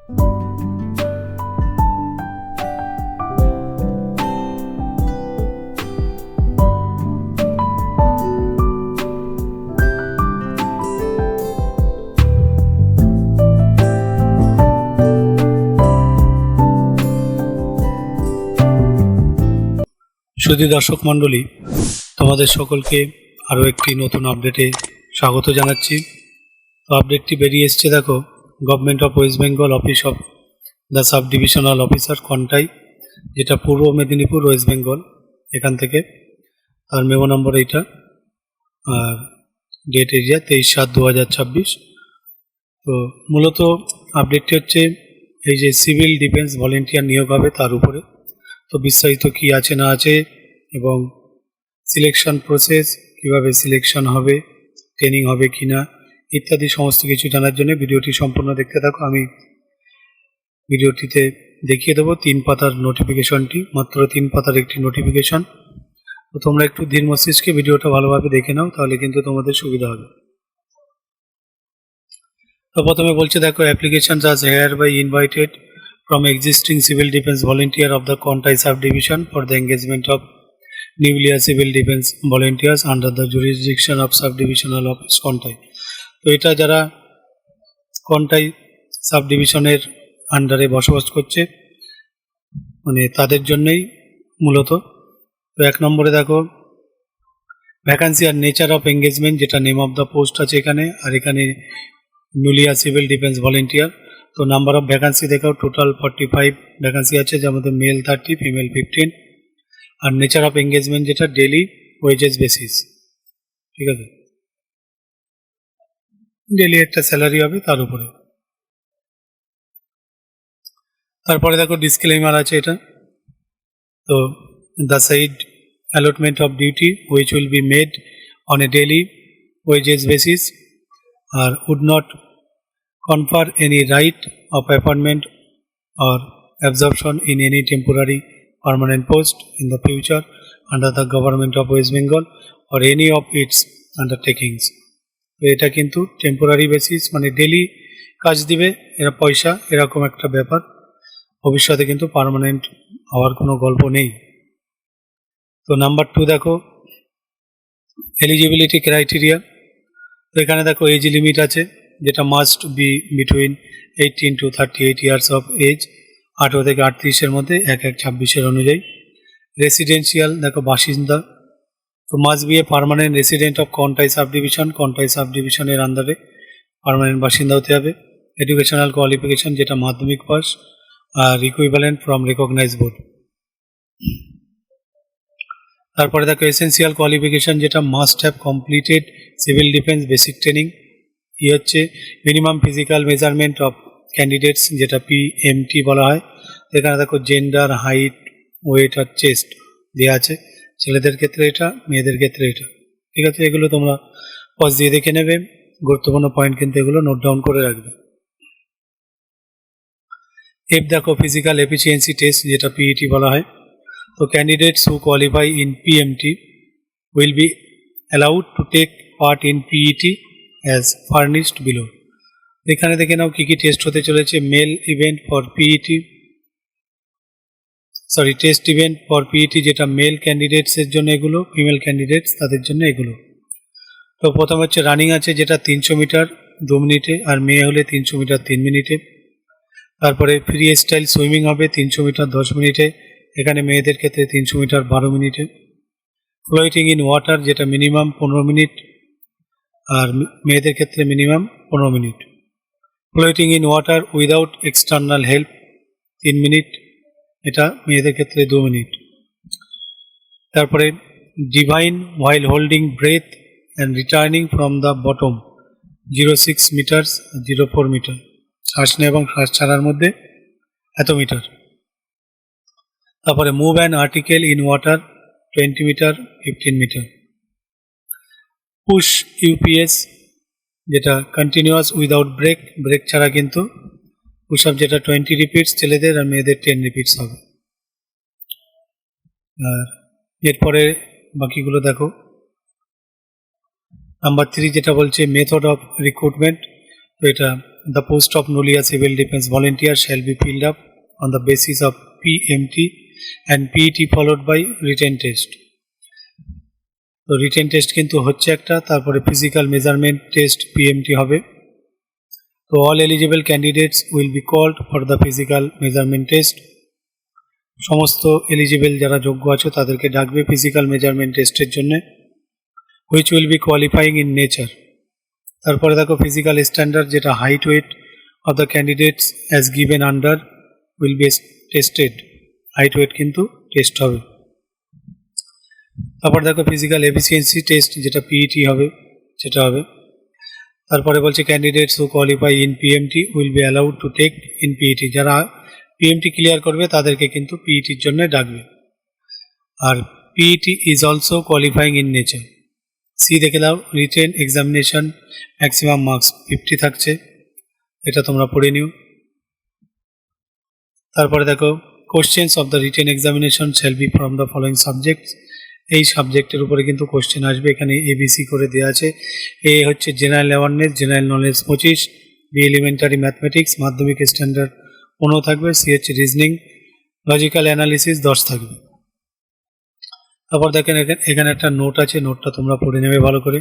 শুধু দর্শক মণ্ডলী, তোমাদের সকলকে আরও একটি নতুন আপডেটে স্বাগত জানাচ্ছি। তো আপডেটটি বেরিয়ে এসছে, দেখো, government of West Bengal office of the sub divisional officer Contai, যেটা পূর্ব মেদিনীপুর ওয়েস্ট বেঙ্গল, এখান থেকে। আর মেমো নম্বর এইটা, আর ডেট এরিয়া 23/7/2026। তো মূলত আপডেটটি হচ্ছে এই যে সিভিল ডিফেন্স ভলেন্টিয়ার নিয়োগ হবে তার উপরে। তো বিস্তারিত কী আছে না আছে এবং সিলেকশন প্রসেস, কীভাবে সিলেকশন হবে, ট্রেনিং হবে কি না ইত্যাদি সমস্ত কিছু জানার জন্য ভিডিওটি সম্পূর্ণ দেখতে থাকো। আমি ভিডিওটিতে দেখিয়ে দেবো 3 পাতার নোটিফিকেশনটি, মাত্র 3 পাতার একটি নোটিফিকেশন। তো তোমরা একটু ধীর মস্তিষ্কে ভিডিওটা ভালোভাবে দেখে নাও, তাহলে কিন্তু তোমাদের সুবিধা হবে। তো প্রথমে বলছে, দেখো, applications are hereby invited from existing civil defense volunteer of the Kontai subdivision for the engagement of newly civil defense volunteers under the jurisdiction of subdivisional office Kontai। তো এটা যারা Kontai সাবডিভিশনের আন্ডারে বসবাস করছে, মানে তাদের জন্যই মূলত। তো 1 নম্বরে দেখো ভ্যাকান্সি আর নেচার অফ এঙ্গেজমেন্ট, যেটা নেম অফ দ্য পোস্ট আছে এখানে, আর এখানে নুলিয়া সিভিল ডিফেন্স ভলেন্টিয়ার। তো নাম্বার অফ ভ্যাকান্সি দেখাও, টোটাল 45 ভ্যাকান্সি আছে, যার মধ্যে মেল 30, ফিমেল 15। আর নেচার অফ এঙ্গেজমেন্ট যেটা ডেলি ওয়েজেস বেসিস, ঠিক আছে, ডেলি একটা স্যালারি হবে তার উপরে। তারপরে দেখো ডিসক্লেইমার আছে এটা। তো the said allotment of duty which will be made on a daily wages basis আর would not confer any right of appointment or absorption in any temporary permanent post in the future under the government of West Bengal or any of its undertakings। তো এটা কিন্তু temporary basis, মানে daily কাজ দিবে, এরা পয়সা, এরকম একটা ব্যাপার। ভবিষ্যতে কিন্তু পার্মানেন্ট হওয়ার কোনো গল্প নেই। তো নাম্বার 2 দেখো এলিজিবিলিটি ক্রাইটেরিয়া। তো এখানে দেখো এজ লিমিট আছে, যেটা must be between 18 to 38 years of age, 18 থেকে 38-এর মধ্যে, 1/1/26 অনুযায়ী। রেসিডেন্সিয়াল দেখো বাসিন্দা, তো must be a permanent resident of Contai subdivision, Contai সাবডিভিশনের আন্ডারে পার্মানেন্ট বাসিন্দা হতে হবে। এডুকেশনাল কোয়ালিফিকেশন, যেটা মাধ্যমিক পাস আর ইকুইভ্যালেন্ট ফ্রম রেকগনাইজ বোর্ড। তারপরে দেখো এসেন্সিয়াল কোয়ালিফিকেশন, যেটা must have completed civil defence basic training. হচ্ছে minimum physical measurement of candidates, যেটা PMT বলা হয়। এখানে দেখো জেন্ডার, হাইট, ওয়েট আর চেস্ট দেওয়া আছে, ছেলেদের ক্ষেত্রে এটা, মেয়েদের ক্ষেত্রে এটা, ঠিক আছে। এগুলো তোমরা পজ দিয়ে দেখে নেবে, গুরুত্বপূর্ণ পয়েন্ট কিন্তু এগুলো নোট ডাউন করে রাখবে। দেখো ফিজিক্যাল এফিসিয়েন্সি টেস্ট, যেটা PET বলা হয়। তো candidates who qualify in PMT will be allowed to take part in PET as furnished below। এখানে দেখে নাও কি কি টেস্ট হতে চলেছে। Male event for PET, test event for PET, যেটা মেল ক্যান্ডিডেটসের জন্য এগুলো, ফিমেল ক্যান্ডিডেটস তাদের জন্য এগুলো। তো প্রথম হচ্ছে রানিং আছে, যেটা 300 মিটার 2 মিনিটে, আর মেয়ে হলে 300 মিটার 3 মিনিটে। তারপরে ফ্রি স্টাইল সুইমিং হবে 300 মিটার 10 মিনিটে, এখানে মেয়েদের ক্ষেত্রে 300 মিটার 12 মিনিটে। ফ্লোটিং ইন ওয়াটার, যেটা মিনিমাম 15 মিনিট, আর মেয়েদের ক্ষেত্রে minimum 15 minute. Floating in water without external help 3 minute, এটা মেয়েদের ক্ষেত্রে 2 মিনিট। তারপরে diving while holding breath and returning from the bottom 0.6 metres 0.4 metre, শ্বাস নেওয়া এবং শ্বাস ছাড়ার মধ্যে এত মিটার। তারপরে move an article in water 20 metre 15 metre. Push UPS, যেটা কন্টিনিউয়াস উইদাউট ব্রেক, ব্রেক ছাড়া কিন্তু পুশ আপ, যেটা 20 রিপিটস ছেলেদের আর মেয়েদের 10 রিপিটস হবে। আর এরপরে বাকিগুলো দেখো। নাম্বার 3 যেটা বলছে মেথড অফ রিক্রুটমেন্ট, তো এটা the post of Nolia Civil Defense Volunteer shall be filled up on the basis of PMT and PET followed by written test. তো রিটেন টেস্ট কিন্তু হচ্ছে একটা, তারপরে ফিজিক্যাল মেজারমেন্ট টেস্ট PMT হবে। তো all eligible candidates will be called for the physical measurement test. সমস্ত eligible যারা যোগ্য আছে তাদেরকে ডাকবে ফিজিক্যাল মেজারমেন্ট টেস্টের জন্য, which will be qualifying in nature. তারপরে দেখো ফিজিক্যাল স্ট্যান্ডার্ড, যেটা height weight of the candidates as given under will be tested. Height weight কিন্তু টেস্ট হবে। তারপর দেখো ফিজিক্যাল এফিসিয়েন্সি টেস্ট, যেটা PET হবে, সেটা হবে। তারপরে বলছে candidates who qualify in PMT will be allowed to take in PET। যারা PMT ক্লিয়ার করবে তাদেরকে কিন্তু PETর জন্য ডাকবে। আর PET is also qualifying in nature. C দেখে দাও, রিটেন এক্সামিনেশন ম্যাক্সিমাম মার্কস 50 থাকছে, এটা তোমরা পড়ে নিও। তারপরে দেখো questions of the written examination shall be from the following subjects. এই সাবজেক্টের উপরে কিন্তু কোশ্চেন আসবে, এখানে ABC করে দেওয়া আছে। এ হচ্ছে general awareness, general knowledge 25, B elementary mathematics, Madhyamik standard 15 থাকবে, সি হচ্ছে রিজনিং, লজিক্যাল অ্যানালিসিস 10 থাকবে। তারপর দেখেন এখানে একটা নোট আছে, নোটটা তোমরা পড়ে নেবে ভালো করে।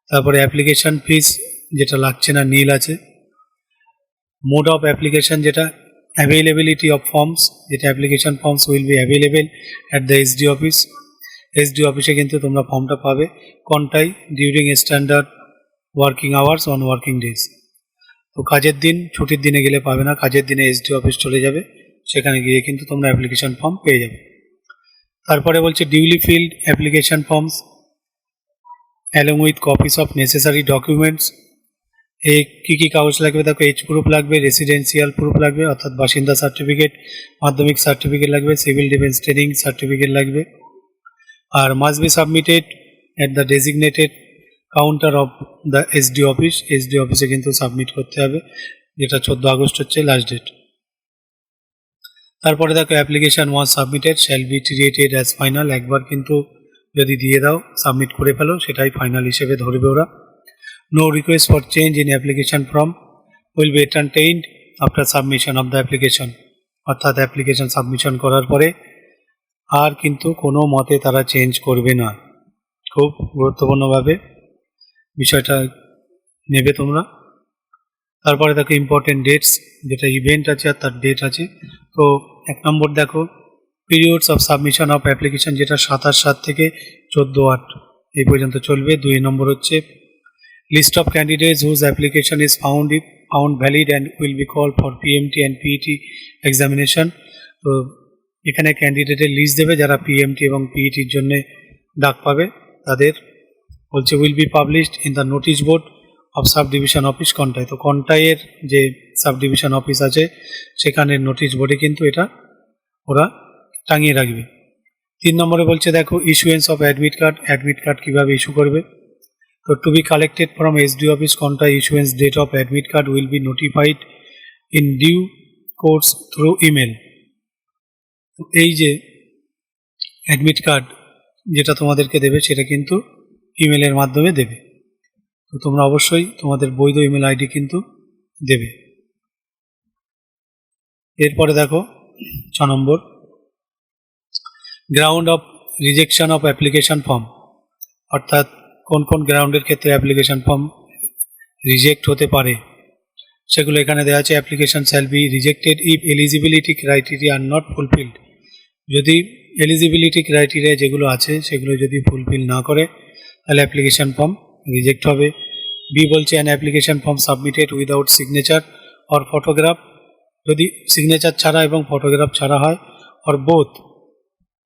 তারপরে অ্যাপ্লিকেশন ফিস, যেটা লাগছে না, নীল আছে। মোড অফ অ্যাপ্লিকেশন, যেটা অ্যাভেলেবিলিটি অফ ফর্মস, যেটা application forms will be available at the SD office. SD অফিসে কিন্তু তোমরা ফর্মটা পাবে। কোনটাই? During standard working hours on working days. তো কাজের দিন, ছুটির দিনে গেলে পাবে না, কাজের দিনে SD অফিস চলে যাবে, সেখানে গিয়ে কিন্তু তোমরা অ্যাপ্লিকেশন ফর্ম পেয়ে যাবে। তারপরে বলছে duly filled application forms along with copies of necessary documents. কী কী কাগজ লাগবে দেখো, এজ প্রুফ লাগবে, রেসিডেন্সিয়াল প্রুফ লাগবে অর্থাৎ বাসিন্দা সার্টিফিকেট, মাধ্যমিক সার্টিফিকেট লাগবে, সিভিল ডিফেন্স ট্রেনিং সার্টিফিকেট লাগবে। আর must be submitted at the designated counter of the SD office. SD অফিসে কিন্তু সাবমিট করতে হবে, যেটা 14 আগস্ট হচ্ছে লাস্ট ডেট। তারপরে দেখো application was submitted shall be treated as final. একবার কিন্তু যদি দিয়ে দাও, সাবমিট করে ফেলো, সেটাই ফাইনাল হিসেবে ধরবে ওরা। No request for change in application form will be entertained after submission of the application. অর্থাৎ অ্যাপ্লিকেশন সাবমিশন করার পরে আর কিন্তু কোনো মতে তারা চেঞ্জ করবে না। খুব গুরুত্বপূর্ণভাবে বিষয়টা নেবে তোমরা। তারপরে দেখো ইম্পর্টেন্ট ডেটস, যেটা ইভেন্ট আছে আর তার ডেট আছে। তো 1 নম্বর দেখো periods of submission of application, যেটা 27/7 থেকে 14/8 এই পর্যন্ত চলবে। 2 নম্বর হচ্ছে list of candidates whose application is found valid and will be call for PMT and PET examination. তো এখানে ক্যান্ডিডেটের লিস্ট দেবে যারা PMT এবং PETর জন্য ডাক পাবে তাদের। বলছে will be published in the notice board of sub division office Contai. তো কন্টাইয়ের যে সাব ডিভিশন অফিস আছে সেখানে নোটিশ বোর্ডে কিন্তু এটা ওরা টাঙিয়ে রাখবে। 3 নম্বরে বলছে দেখো issuance of admit card. Admit card কীভাবে ইস্যু করবে? তো to be collected from SD office Contai, issuance date of admit card will be notified in due course through email. এই যে অ্যাডমিট কার্ড যেটা তোমাদেরকে দেবে সেটা কিন্তু ইমেলের মাধ্যমে দেবে। তো তোমরা অবশ্যই তোমাদের বৈধ ইমেল ID কিন্তু দেবে। এরপরে দেখো 6 নম্বর ground of rejection of application form. অর্থাৎ কোন কোন গ্রাউন্ডের ক্ষেত্রে অ্যাপ্লিকেশন ফর্ম রিজেক্ট হতে পারে সেগুলো এখানে দেওয়া আছে। Application shall be rejected if eligibility criteria are not fulfilled. যদি এলিজিবিলিটি ক্রাইটেরিয়া যেগুলো আছে সেগুলো যদি ফুলফিল না করে তাহলে অ্যাপ্লিকেশন ফর্ম রিজেক্ট হবে। বি বলছে an application form submitted without signature or photograph. যদি সিগনেচার ছাড়া এবং ফটোগ্রাফ ছাড়া হয় অর বোথ,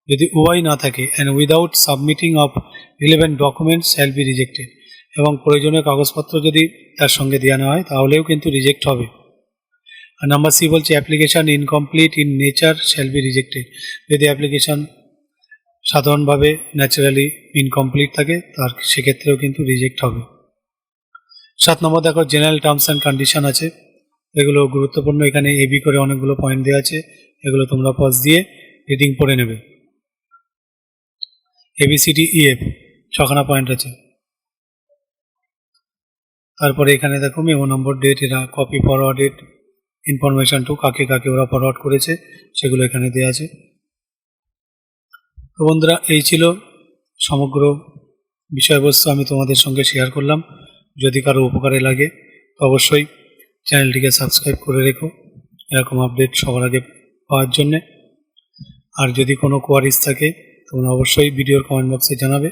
যদি উভয় না থাকে, and without submitting of relevant documents shall be rejected. এবং প্রয়োজনীয় কাগজপত্র যদি তার সঙ্গে দেওয়া না হয় তাহলেও কিন্তু রিজেক্ট হবে। আর নাম্বার সি বলছে application incomplete in nature shall be rejected. যদি অ্যাপ্লিকেশান সাধারণভাবে ন্যাচারালি ইনকমপ্লিট থাকে তার সেক্ষেত্রেও কিন্তু রিজেক্ট হবে। 7 নম্বর দেখো জেনারেল টার্মস অ্যান্ড কন্ডিশন আছে, এগুলো গুরুত্বপূর্ণ। এখানে AB করে অনেকগুলো পয়েন্ট দেওয়া আছে, এগুলো তোমরা পজ দিয়ে রিডিং পড়ে নেবে। ABCDEF 6খানা পয়েন্ট আছে। তারপরে এখানে দেখো মেমো নম্বর, ডেট, এরা কপি ফরওয়ার্ডেড ইনফরমেশন টু কাকে কাকে ওরা ফরওয়ার্ড করেছে সেগুলো এখানে দেওয়া আছে। তো বন্ধুরা, এই ছিল সমগ্র বিষয়বস্তু আমি তোমাদের সঙ্গে শেয়ার করলাম। যদি কারো উপকারে লাগে তো অবশ্যই চ্যানেলটিকে সাবস্ক্রাইব করে রেখো এরকম আপডেট সবার আগে পাওয়ার জন্যে। আর যদি কোনো কোয়ারিজ থাকে তোমরা অবশ্যই ভিডিওর কমেন্ট বক্সে জানাবে।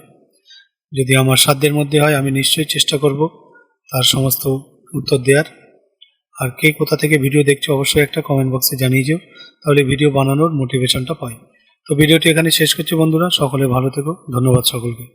যদি আমার সাধ্যের মধ্যে হয় আমি নিশ্চয়ই চেষ্টা করব তার সমস্ত উত্তর দেওয়ার। আর কে কোথা থেকে ভিডিও দেখছো অবশ্যই একটা কমেন্ট বক্সে জানিয়ে যাও, তাহলে ভিডিও বানানোর মোটিভেশনটা পাই। তো ভিডিওটি এখানে শেষ করছি বন্ধুরা, সকলে ভালো থেকো, ধন্যবাদ সকলকে।